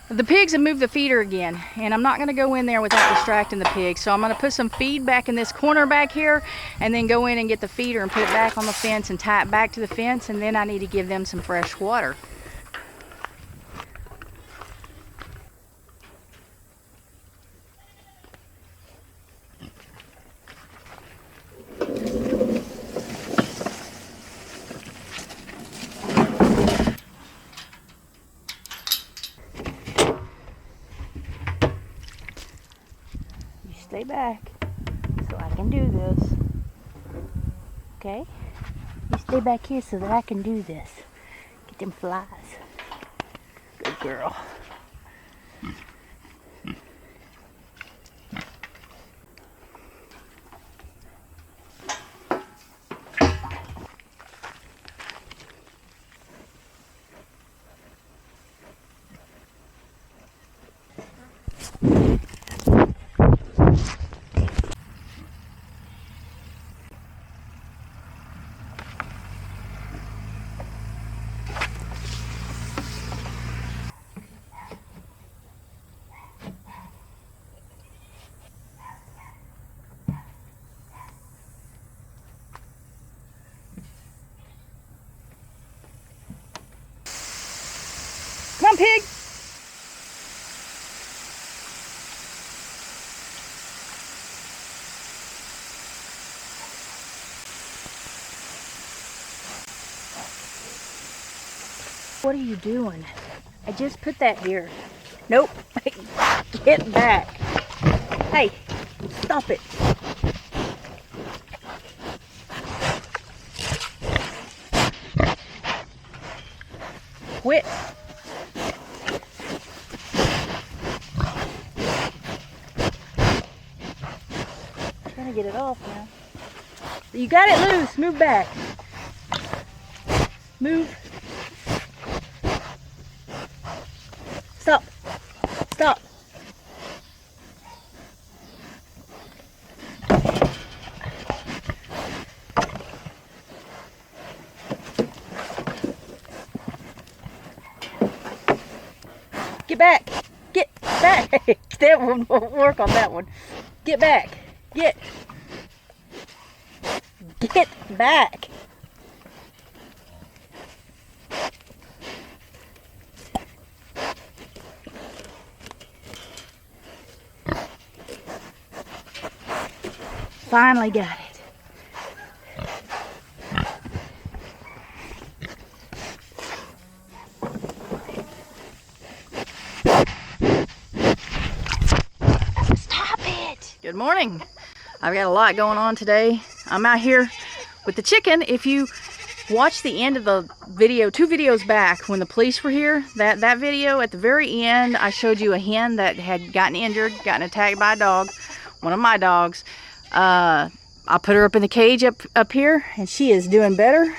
The pigs have moved the feeder again, and I'm not going to go in there without distracting the pigs. So I'm going to put some feed back in this corner back here, and then go in and get the feeder and put it back on the fence and tie it back to the fence, and then I need to give them some fresh water. Stay back so I can do this. Okay? You stay back here so that I can do this. Get them flies. Good girl. Come on, pig! What are you doing? I just put that here. Nope. Get back. Hey, stop it. Quit. Trying to get it off now. You got it loose. Move back. Move. Stop. Stop. Get back. Get back. That one won't work on that one. Get back. Get back. Finally got it. Stop it! Good morning. I've got a lot going on today. I'm out here with the chicken. If you watch the end of the video, 2 videos back when the police were here, that video at the very end, I showed you a hen that had gotten injured, gotten attacked by a dog, one of my dogs. I put her up in the cage up here, and she is doing better.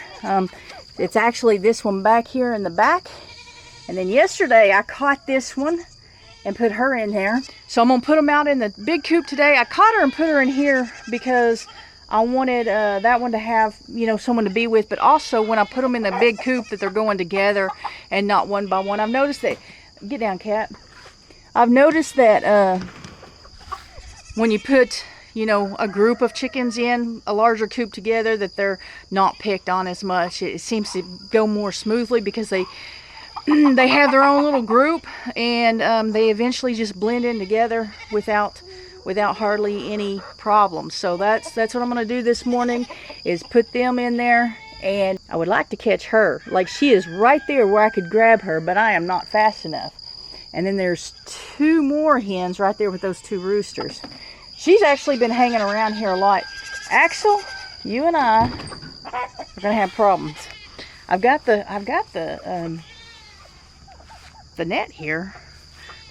It's actually this one back here in the back. And then yesterday I caught this one and put her in there. So I'm gonna put them out in the big coop today. I caught her and put her in here because I wanted that one to have, you know, someone to be with, but also when I put them in the big coop that they're going together and not one by one. I've noticed that, get down, cat. I've noticed that when you put, you know, a group of chickens in a larger coop together, that they're not picked on as much. It seems to go more smoothly because they have their own little group, and they eventually just blend in together without hardly any problems. So that's what I'm going to do this morning, is put them in there. And I would like to catch her. Like, she is right there where I could grab her, but I am not fast enough. And then there's 2 more hens right there with those 2 roosters. She's actually been hanging around here a lot. Axel, you and I are gonna have problems. I've got the net here,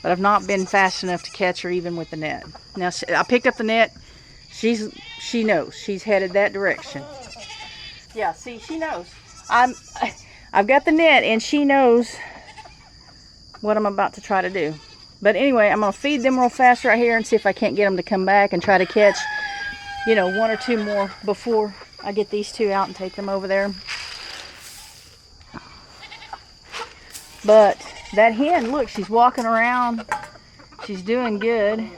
but I've not been fast enough to catch her even with the net. Now I picked up the net. She knows. She's headed that direction. Yeah, see, she knows. I've got the net, and she knows what I'm about to try to do. But anyway, I'm going to feed them real fast right here and see if I can't get them to come back and try to catch, you know, 1 or 2 more before I get these 2 out and take them over there. But That hen, look, she's walking around. She's doing good.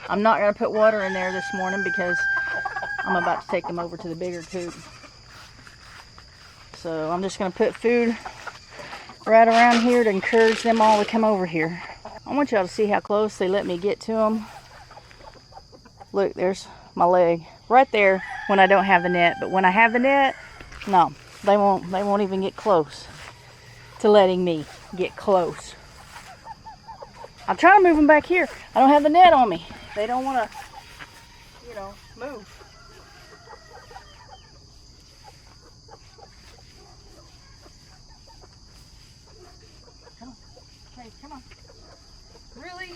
I'm not going to put water in there this morning because I'm about to take them over to the bigger coop. So I'm just going to put food right around here to encourage them all to come over here. I want y'all to see how close they let me get to them. Look, there's my leg right there when I don't have the net. But when I have the net, no, they won't even get close to letting me get close. I'm trying to move them back here. I don't have the net on me. They don't want to, you know, move. Come on. Okay, come on. Really?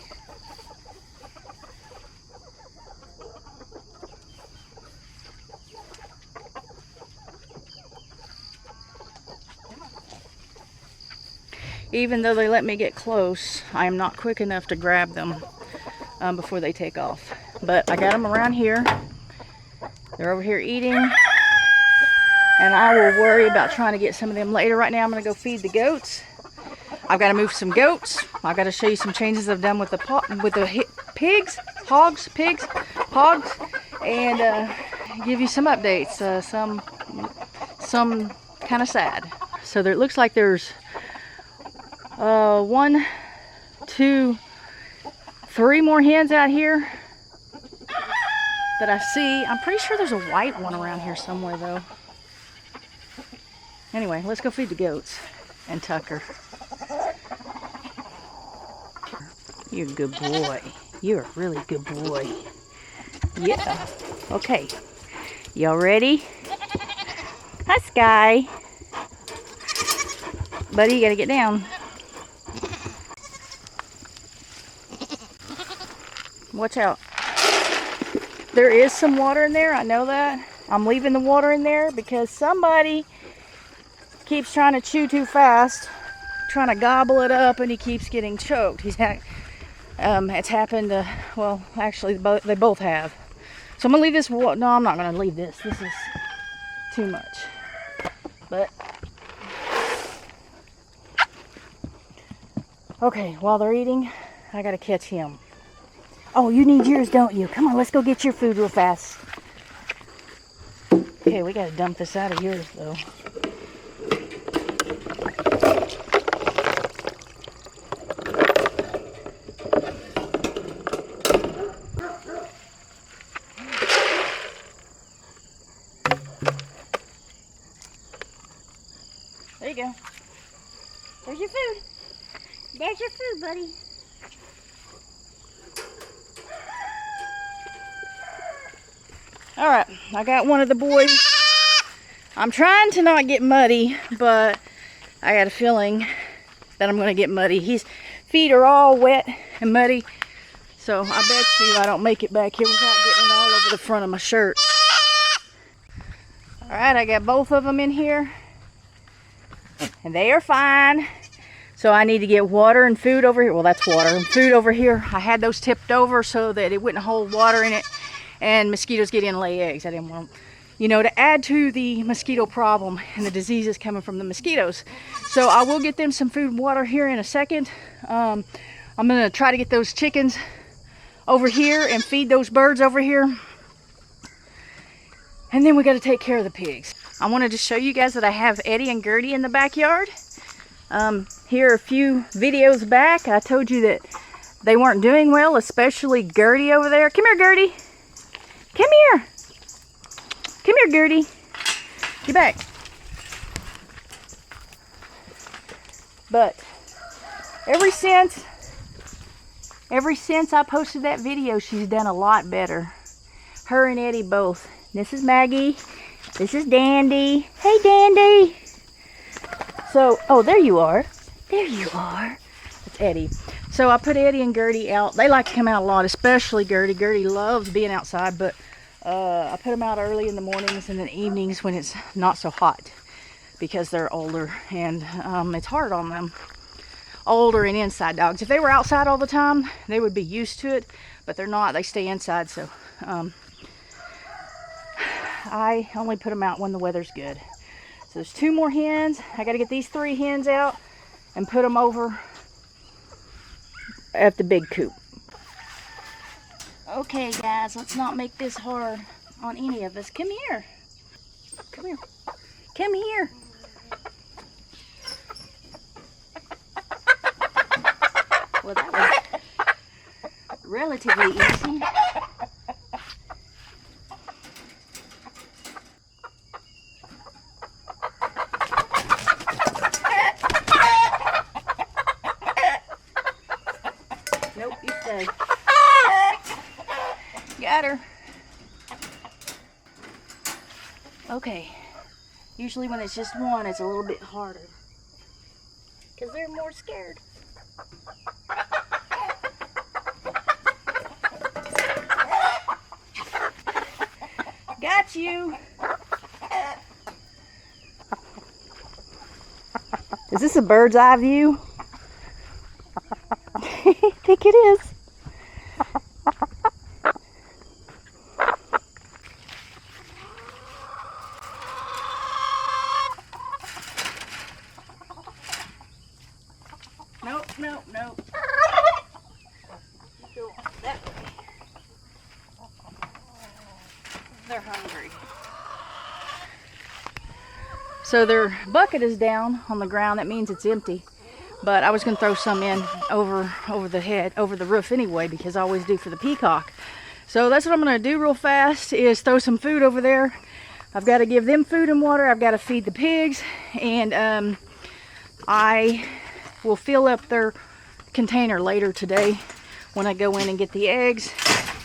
Even though they let me get close, I am not quick enough to grab them before they take off. But I got them around here. They're over here eating. And I will worry about trying to get some of them later. Right now I'm going to go feed the goats. I've got to move some goats. I've got to show you some changes I've done with the pigs, hogs, and give you some updates. Some kind of sad. So there, it looks like there's 1, 2, 3 more hens out here that I see. I'm pretty sure there's a white one around here somewhere though. Anyway, let's go feed the goats and Tucker. You're a good boy. You're a really good boy. Yeah. Okay. Y'all ready? Hi, Sky. Buddy, you gotta get down. Watch out. There is some water in there. I know that. I'm leaving the water in there because somebody keeps trying to chew too fast, trying to gobble it up, and he keeps getting choked. It's happened, well, actually, they both have. So I'm going to leave this water. No, I'm not going to leave this. This is too much. But, okay, while they're eating, I got to catch him. Oh, you need yours, don't you? Come on, let's go get your food real fast. Okay, we got to dump this out of yours, though. There you go. There's your food. There's your food, buddy. Alright, I got one of the boys. I'm trying to not get muddy, but I got a feeling that I'm going to get muddy. His feet are all wet and muddy, so I bet you I don't make it back here without getting it all over the front of my shirt. Alright, I got both of them in here, and they are fine. So I need to get water and food over here. Well, that's water and food over here. I had those tipped over so that it wouldn't hold water in it and mosquitoes get in and lay eggs. I didn't want, you know, to add to the mosquito problem and the diseases coming from the mosquitoes. So I will get them some food and water here in a second. I'm going to try to get those chickens over here and feed those birds over here. And then we got to take care of the pigs. I wanted to show you guys that I have Eddie and Gertie in the backyard. Here a few videos back, I told you that they weren't doing well, especially Gertie over there. Come here, Gertie. Come here. Come here, Gertie. Get back. But ever since I posted that video, she's done a lot better. Her and Eddie both. This is Maggie. This is Dandy. Hey, Dandy. So, oh, there you are. There you are. That's Eddie. So I put Eddie and Gertie out. They like to come out a lot, especially Gertie. Gertie loves being outside, but I put them out early in the mornings and then evenings when it's not so hot because they're older and it's hard on them. Older and inside dogs. If they were outside all the time, they would be used to it, but they're not. They stay inside, so I only put them out when the weather's good. So there's 2 more hens. I got to get these 3 hens out and put them over at the big coop. Okay guys, let's not make this hard on any of us. Come here. Come here. Come here. Well, that was relatively easy. Nope, you stay. Got her. Okay. Usually when it's just one, it's a little bit harder. Because they're more scared. Got you. Is this a bird's eye view? I think it is. Nope, nope, nope. Go that way. They're hungry. So their bucket is down on the ground. That means it's empty. But I was going to throw some in over the roof anyway, because I always do for the peacock. So that's what I'm going to do real fast, is throw some food over there. I've got to give them food and water. I've got to feed the pigs, and I will fill up their container later today when I go in and get the eggs,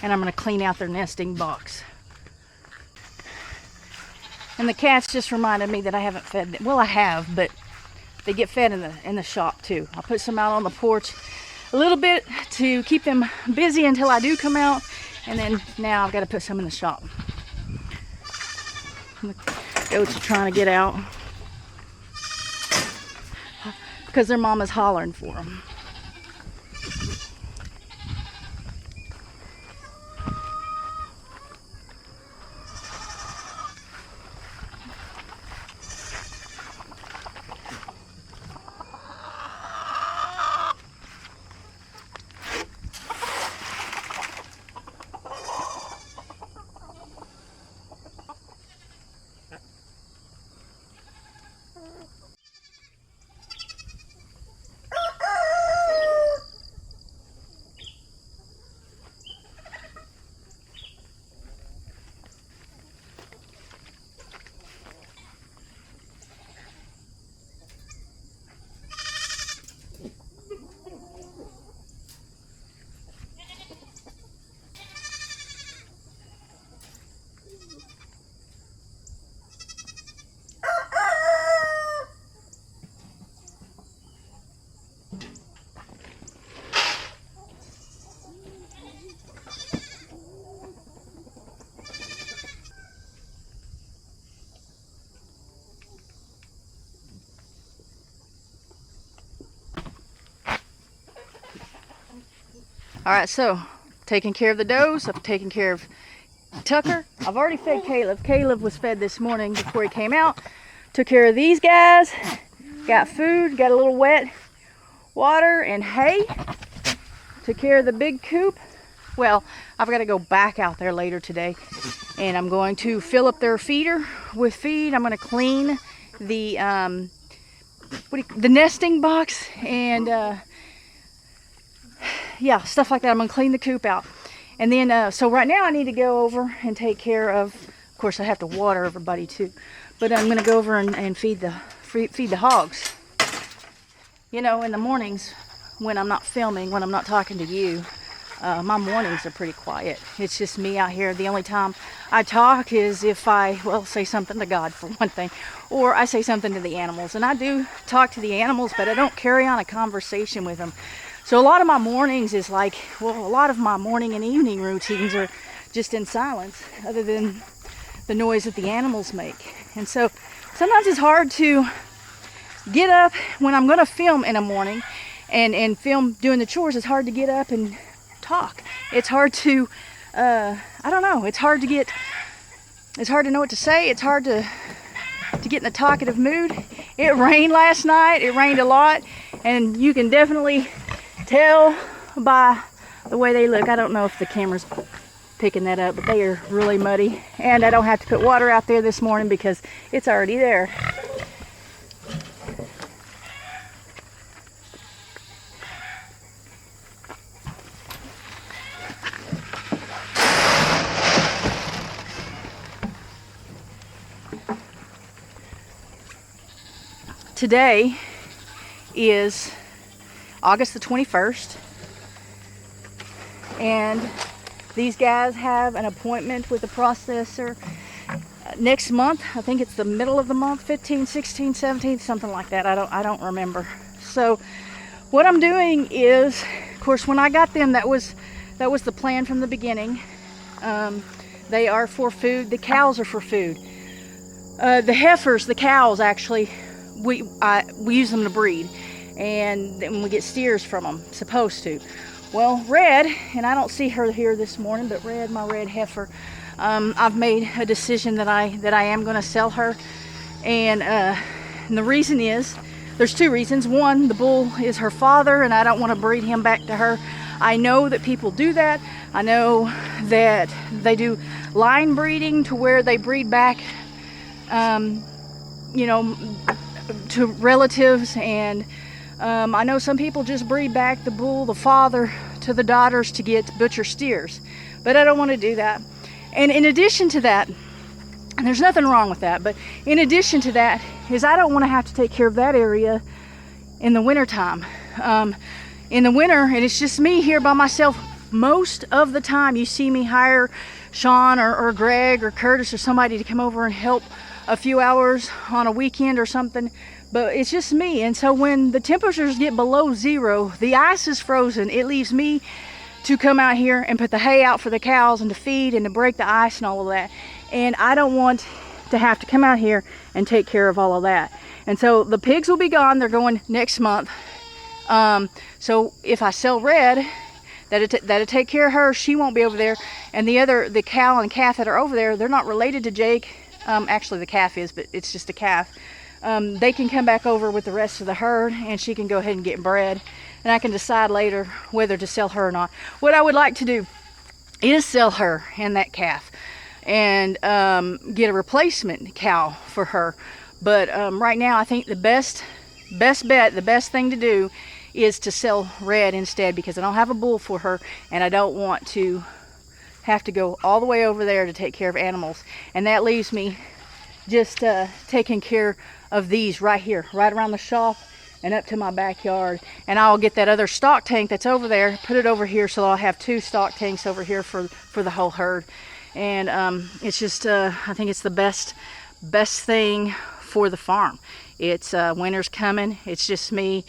and I'm going to clean out their nesting box. And the cats just reminded me that I haven't fed them. Well, I have, but they get fed in the shop too. I'll put some out on the porch a little bit to keep them busy until I do come out, and then now I've got to put some in the shop. The goats are trying to get out because their mama's hollering for them. Alright, so taking care of the does, I've taken care of Tucker. I've already fed Caleb. Caleb was fed this morning before he came out. Took care of these guys. Got food, got a little wet water and hay. Took care of the big coop. Well, I've got to go back out there later today, and I'm going to fill up their feeder with feed. I'm going to clean the nesting box and yeah, stuff like that. I'm going to clean the coop out. And then, so right now I need to go over and take care of course I have to water everybody too. But I'm going to go over and feed the hogs. You know, in the mornings when I'm not filming, when I'm not talking to you, my mornings are pretty quiet. It's just me out here. The only time I talk is if I, well, say something to God for one thing, or I say something to the animals. And I do talk to the animals, but I don't carry on a conversation with them. So a lot of my mornings is like, well, a lot of my morning and evening routines are just in silence, other than the noise that the animals make. And so sometimes it's hard to get up when I'm going to film in the morning and film doing the chores. It's hard to get up and talk. It's hard to, I don't know, it's hard to know what to say. It's hard to get in a talkative mood. It rained last night. It rained a lot, and you can definitely tell by the way they look. I don't know if the camera's picking that up, but they are really muddy. And I don't have to put water out there this morning because it's already there. Today is August the 21st, and these guys have an appointment with the processor next month. I think it's the middle of the month, 15, 16, 17, something like that. I don't remember. So what I'm doing is, of course, when I got them, that was the plan from the beginning. They are for food. The cows are for food. The heifers, the cows, actually, we use them to breed, and then we get steers from them, supposed to. Well, Red, and I don't see her here this morning, but Red, my red heifer, I've made a decision that I am going to sell her, and the reason is, there's two reasons. One, the bull is her father, and I don't want to breed him back to her. I know that people do that. I know that they do line breeding to where they breed back, you know, to relatives, and I know some people just breed back the bull, the father, to the daughters to get butcher steers, but I don't want to do that. And in addition to that, and there's nothing wrong with that, but in addition to that is I don't want to have to take care of that area in the winter time. In the winter, and it's just me here by myself most of the time. You see me hire Sean or Greg or Curtis or somebody to come over and help a few hours on a weekend or something, but it's just me. And so when the temperatures get below zero, the ice is frozen, it leaves me to come out here and put the hay out for the cows and to feed and to break the ice and all of that. And I don't want to have to come out here and take care of all of that. And so the pigs will be gone. They're going next month. So if I sell Red, that'll take care of her. She won't be over there. And the cow and calf that are over there, they're not related to Jake. Actually the calf is, but it's just a calf. They can come back over with the rest of the herd, and she can go ahead and get bred, and I can decide later whether to sell her or not. What I would like to do is sell her and that calf, and get a replacement cow for her. But right now I think the best bet, the best thing to do is to sell Red instead, because I don't have a bull for her, and I don't want to have to go all the way over there to take care of animals. And that leaves me just taking care of these right here, right around the shop and up to my backyard. And I'll get that other stock tank that's over there, put it over here, so I'll have two stock tanks over here for the whole herd. And it's just I think it's the best thing for the farm. It's winter's coming. It's just me.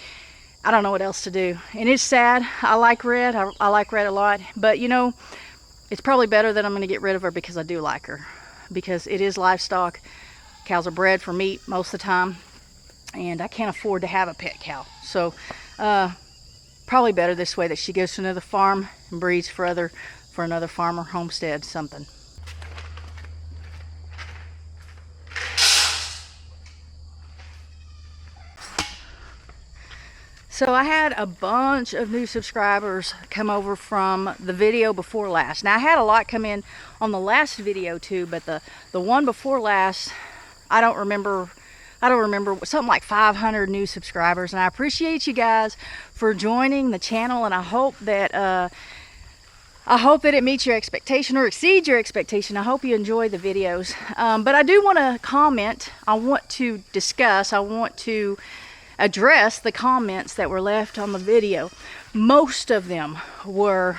I don't know what else to do, and it's sad. I like Red. I like Red a lot, but you know, it's probably better that I'm going to get rid of her, because I do like her, because it is livestock. Cows are bred for meat most of the time, and I can't afford to have a pet cow. So probably better this way, that she goes to another farm and breeds for another farmer, homestead, something. So I had a bunch of new subscribers come over from the video before last. Now I had a lot come in on the last video too, but the one before last, I don't remember, something like 500 new subscribers. And I appreciate you guys for joining the channel, and I hope that it meets your expectation or exceeds your expectation. I hope you enjoy the videos. But I do want to comment. I want to discuss. I want to address the comments that were left on the video. Most of them were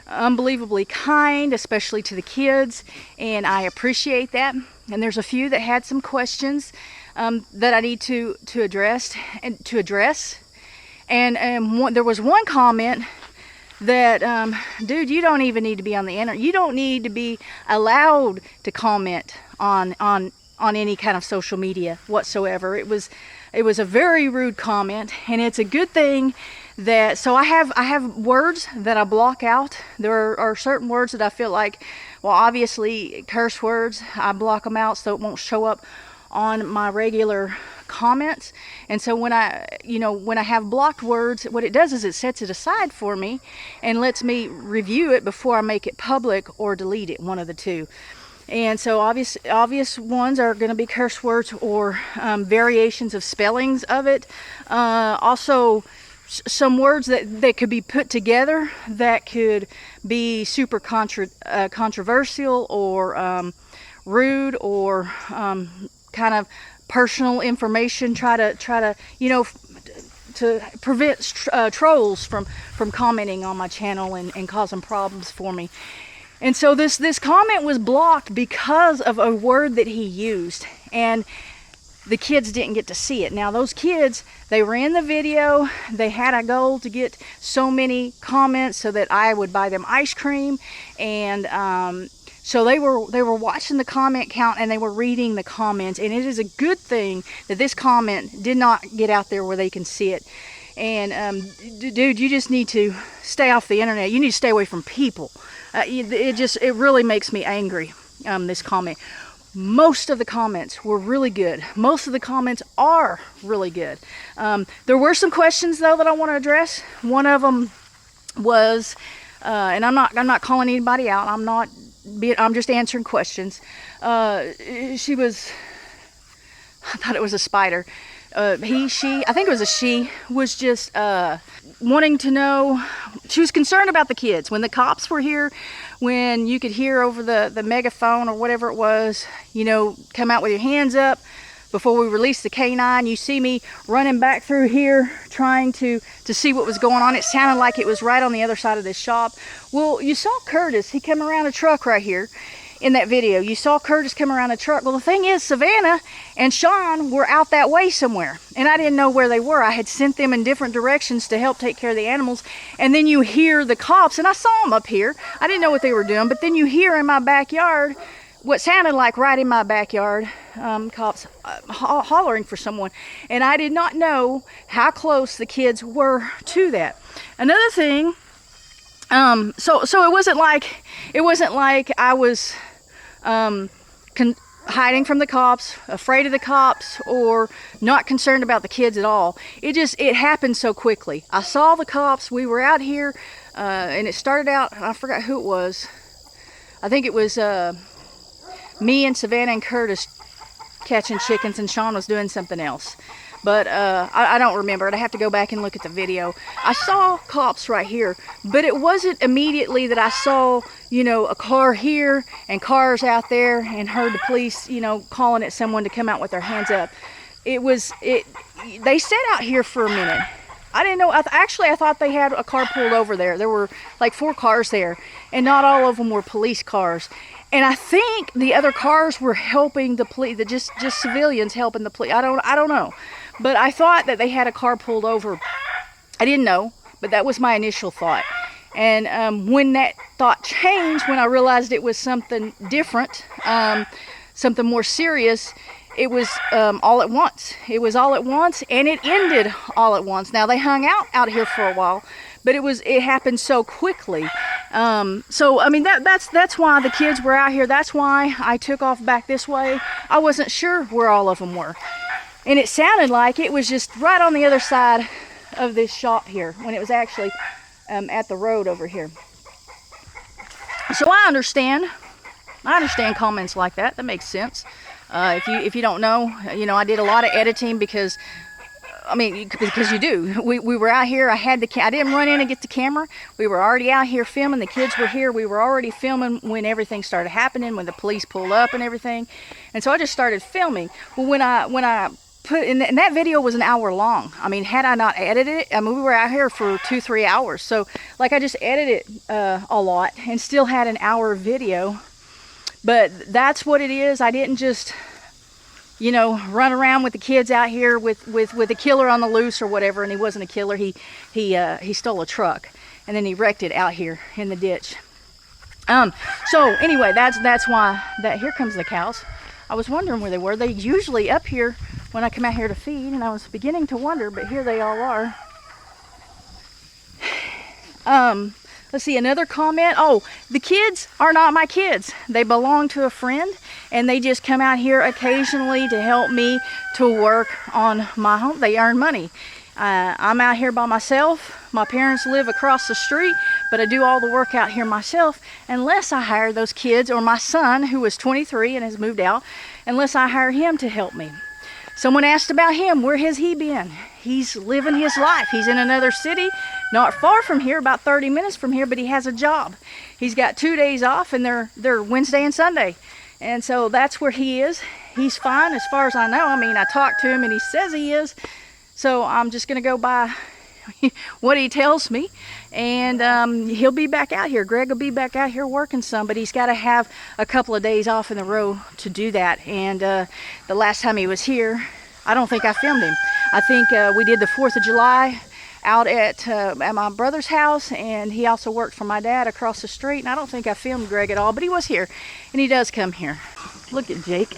unbelievably kind, especially to the kids, and I appreciate that. And there's a few that had some questions that I need to address. And there was one comment that, dude, you don't even need to be on the internet. You don't need to be allowed to comment on any kind of social media whatsoever. It was a very rude comment, and it's a good thing that, so I have words that I block out. There are certain words that I feel like, well, obviously curse words, I block them out so it won't show up on my regular comments. And so when I have blocked words, what it does is it sets it aside for me and lets me review it before I make it public or delete it, one of the two. And so obvious ones are going to be curse words or variations of spellings of it. Also, some words that could be put together that could be super controversial or rude or kind of personal information. Try to to prevent trolls from commenting on my channel and causing problems for me. And so this comment was blocked because of a word that he used, and the kids didn't get to see it. Now those kids, they were in the video, they had a goal to get so many comments so that I would buy them ice cream, and so they were watching the comment count and they were reading the comments, and it is a good thing that this comment did not get out there where they can see it. And dude, you just need to stay off the internet. You need to stay away from people. It really makes me angry, this comment. Most of the comments were really good. Most of the comments are really good. There were some questions though that I want to address. One of them was, and I'm not calling anybody out. I'm just answering questions. I thought it was a spider. I think it was a she, was just wanting to know, she was concerned about the kids. When the cops were here, when you could hear over the megaphone or whatever it was, come out with your hands up before we release the canine. You see me running back through here trying to see what was going on. It sounded like it was right on the other side of this shop. Well, you saw Curtis. He came around a truck right here. In that video, you saw Curtis come around a truck. Well, the thing is, Savannah and Sean were out that way somewhere, and I didn't know where they were. I had sent them in different directions to help take care of the animals, and then you hear the cops, and I saw them up here. I didn't know what they were doing, but then you hear in my backyard what sounded like right in my backyard, cops hollering for someone, and I did not know how close the kids were to that. Another thing, so it wasn't like I was hiding from the cops, afraid of the cops, or not concerned about the kids at all. It happened so quickly. I saw the cops. We were out here, and it started out, I forgot who it was. I think it was me and Savannah and Curtis catching chickens, and Sean was doing something else. But I don't remember it. I have to go back and look at the video. I saw cops right here, but it wasn't immediately that I saw, a car here and cars out there and heard the police, calling at someone to come out with their hands up. They sat out here for a minute. I didn't know. Actually, I thought they had a car pulled over there. There were like 4 cars there, and not all of them were police cars. And I think the other cars were helping the police, just civilians helping the police. I don't know. But I thought that they had a car pulled over. I didn't know, but that was my initial thought. And when that thought changed, when I realized it was something different, something more serious, it was all at once. It was all at once, and it ended all at once. Now, they hung out here for a while, but it happened so quickly. So I mean, that's why the kids were out here. That's why I took off back this way. I wasn't sure where all of them were. And it sounded like it was just right on the other side of this shop here, when it was actually at the road over here. So I understand comments like that. That makes sense. If you don't know, I did a lot of editing because you do. We were out here. I didn't run in and get the camera. We were already out here filming. The kids were here. We were already filming when everything started happening, when the police pulled up and everything. And so I just started filming. Well, when I put in, and that video was an hour long. I mean, had I not edited it, we were out here for 2-3 hours. So I just edited a lot and still had an hour video. But that's what it is. I didn't just run around with the kids out here with a killer on the loose or whatever. And he wasn't a killer. He stole a truck and then he wrecked it out here in the ditch. So anyway, that's why here comes the cows. I was wondering where they were. They usually up here when I come out here to feed, and I was beginning to wonder, but here they all are. Let's see, another comment. Oh, the kids are not my kids. They belong to a friend, and they just come out here occasionally to help me to work on my home. They earn money. I'm out here by myself. My parents live across the street, but I do all the work out here myself, unless I hire those kids, or my son, who is 23 and has moved out, unless I hire him to help me. Someone asked about him. Where has he been? He's living his life. He's in another city, not far from here, about 30 minutes from here, but he has a job. He's got 2 days off, and they're Wednesday and Sunday. And so that's where he is. He's fine as far as I know. I mean, I talked to him and he says he is. So I'm just going to go by what he tells me. And he'll be back out here. Greg will be back out here working some, but he's got to have a couple of days off in a row to do that. And the last time he was here, I don't think I filmed him. I think we did the 4th of July out at my brother's house, and he also worked for my dad across the street. And I don't think I filmed Greg at all, but he was here, and he does come here. Look at Jake.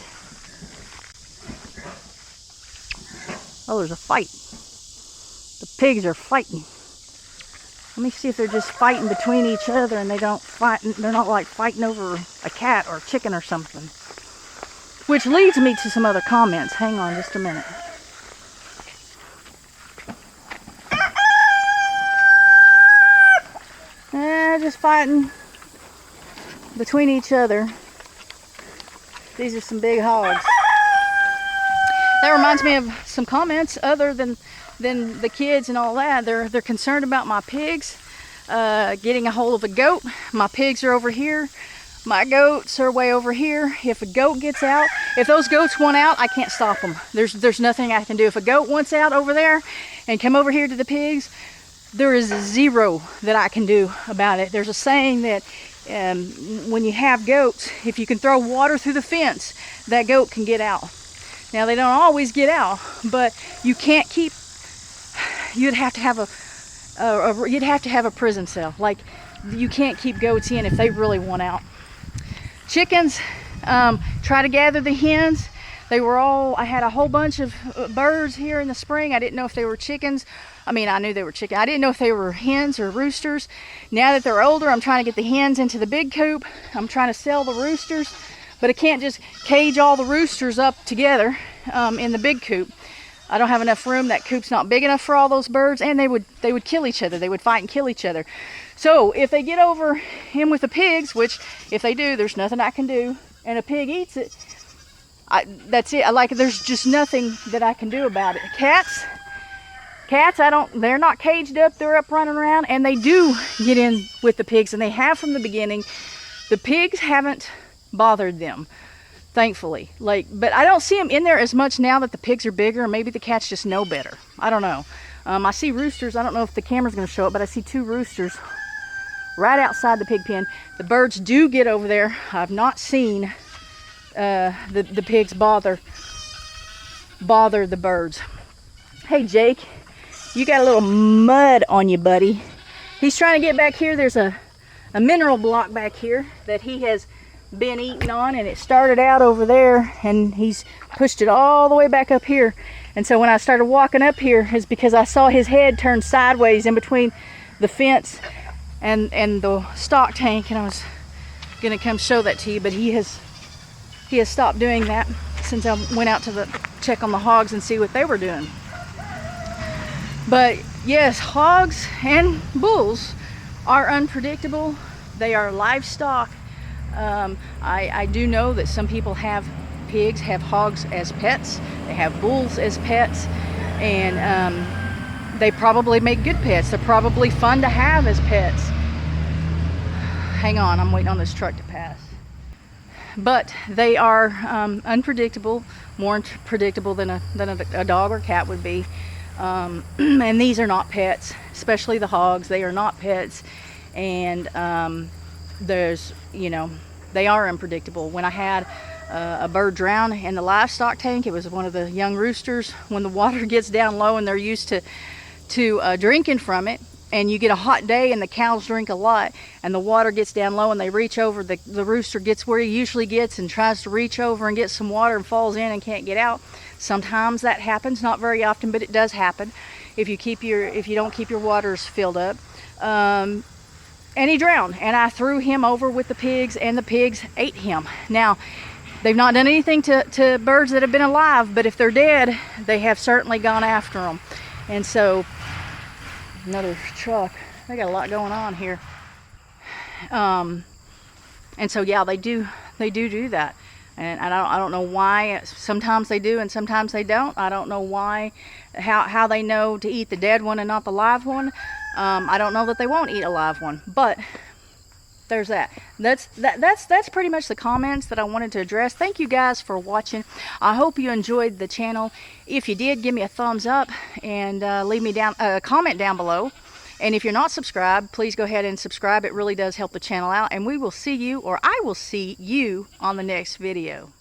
Oh, there's a fight. The pigs are fighting. Let me see if they're just fighting between each other and they don't fight. They're not like fighting over a cat or a chicken or something. Which leads me to some other comments. Hang on just a minute. Just fighting between each other. These are some big hogs. That reminds me of some comments other than the kids and all that. They're concerned about my pigs getting a hold of a goat. My pigs are over here. My goats are way over here. If a goat gets out, if those goats want out, I can't stop them. There's nothing I can do. If a goat wants out over there and come over here to the pigs, there is zero that I can do about it. There's a saying that when you have goats, if you can throw water through the fence, that goat can get out. Now, they don't always get out, but you can't keep. You'd have to have a prison cell. Like, you can't keep goats in if they really want out. Chickens, try to gather the hens. I had a whole bunch of birds here in the spring. I didn't know if they were chickens. I mean, I knew they were chickens. I didn't know if they were hens or roosters. Now that they're older, I'm trying to get the hens into the big coop. I'm trying to sell the roosters, but I can't just cage all the roosters up together in the big coop. I don't have enough room. That coop's not big enough for all those birds, and they would kill each other. They would fight and kill each other. So if they get over in with the pigs, which if they do, there's nothing I can do, and a pig eats it, that's it. There's just nothing that I can do about it. Cats, they're not caged up. They're up running around, and they do get in with the pigs, and they have from the beginning. The pigs haven't bothered them, thankfully. But I don't see them in there as much now that the pigs are bigger, or maybe the cats just know better. I don't know. I see roosters. I don't know if the camera's going to show it, but I see 2 roosters right outside the pig pen. The birds do get over there. I've not seen the pigs bother the birds. Hey, Jake, you got a little mud on you, buddy. He's trying to get back here. There's a mineral block back here that he has been eating on, and it started out over there, and he's pushed it all the way back up here. And so when I started walking up here, is because I saw his head turn sideways in between the fence and the stock tank, and I was gonna come show that to you, but he has stopped doing that since I went out to check on the hogs and see what they were doing. But yes, hogs and bulls are unpredictable. They are livestock. I do know that some people have pigs, have hogs as pets. They have bulls as pets, and they probably make good pets. They're probably fun to have as pets. Hang on, I'm waiting on this truck to pass. But they are unpredictable, more predictable than a dog or cat would be. And these are not pets, especially the hogs. They are not pets, and they are unpredictable. When I had a bird drown in the livestock tank, it was one of the young roosters. When the water gets down low and they're used to drinking from it, and you get a hot day and the cows drink a lot, and the water gets down low and they reach over, the rooster gets where he usually gets and tries to reach over and get some water and falls in and can't get out. Sometimes that happens, not very often, but it does happen if you don't keep your waters filled up. and he drowned, and I threw him over with the pigs, and the pigs ate him. Now, they've not done anything to birds that have been alive, but if they're dead, they have certainly gone after them. And so, another truck. They got a lot going on here. And so, yeah, they do that. And I don't know why. Sometimes they do and sometimes they don't. I don't know why, how they know to eat the dead one and not the live one. I don't know that they won't eat a live one, but there's that. That's pretty much the comments that I wanted to address. Thank you guys for watching. I hope you enjoyed the channel. If you did, give me a thumbs up and leave me a comment down below. And if you're not subscribed, please go ahead and subscribe. It really does help the channel out. And we will see you, or I will see you, on the next video.